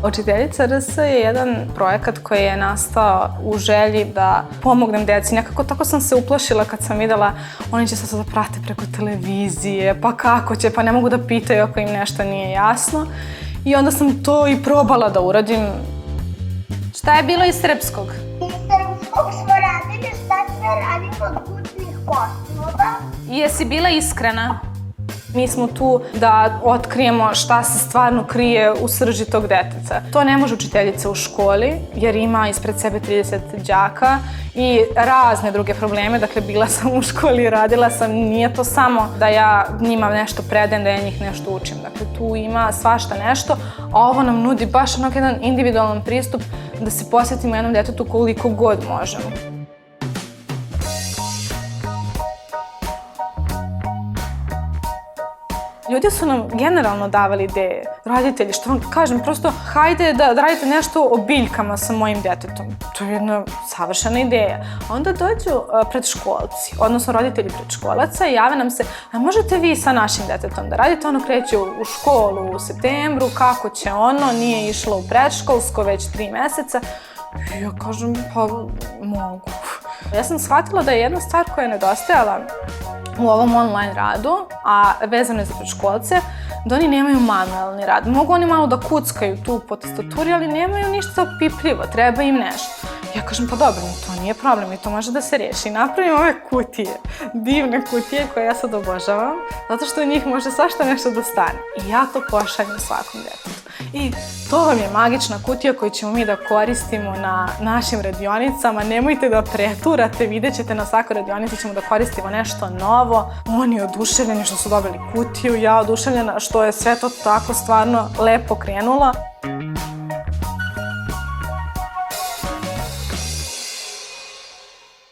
Učiteljica RS je jedan projekat koji je nastao u želji da pomognem deci. Nekako tako sam se uplašila kad sam videla oni će sad da prate preko televizije, pa kako će, pa ne mogu da pitaju ako im nešto nije jasno. I onda sam to i probala da uradim. Šta je bilo iz srpskog? Iz srpskog smo radili šta sve radimo od kućnih poslova. I jesi bila iskrena? Mi smo tu da otkrijemo šta se stvarno krije u srži tog deteca. To ne može učiteljica u školi, jer ima ispred sebe 30 đaka i razne druge probleme. Dakle, bila sam u školi, radila sam, nije to samo da ja njima nešto predajem, da ja njih nešto učim. Dakle, tu ima svašta nešto, a ovo nam nudi baš onak jedan individualan pristup da se posvetimo jednom detetu koliko god možemo. Ljudi su nam generalno davali ideje, roditelji, što vam kažem, prosto hajde da radite nešto o biljkama sa mojim detetom. To je jedna savršena ideja. Onda dođu predškolci, odnosno roditelji predškolaca i jave nam se, a možete vi sa našim detetom da radite, ono kreće u školu u septembru, kako će ono, nije išlo u predškolsko već 3 meseca. I ja kažem, pa mogu. Ja sam shvatila da je jedna stvar koja je nedostajala u ovom online radu, a vezano je za predškolce, da oni nemaju manuelni rad. Mogu oni malo da kuckaju tu po tastaturi, ali nemaju ništa pipljivo, treba im nešto. Ja kažem, pa dobro, to nije problem i to može da se riješi. Napravim ove kutije, divne kutije koje ja sad obožavam, zato što u njih može svašta nešto da stane. I ja to pošaljem svakom detetu. I to vam je magična kutija koju ćemo mi da koristimo na našim radionicama. Nemojte da preturate, vidjet ćete na svakoj radionici ćemo da koristimo nešto novo. Oni oduševljeni što su dobili kutiju, ja oduševljena što je sve to tako stvarno lepo krenulo.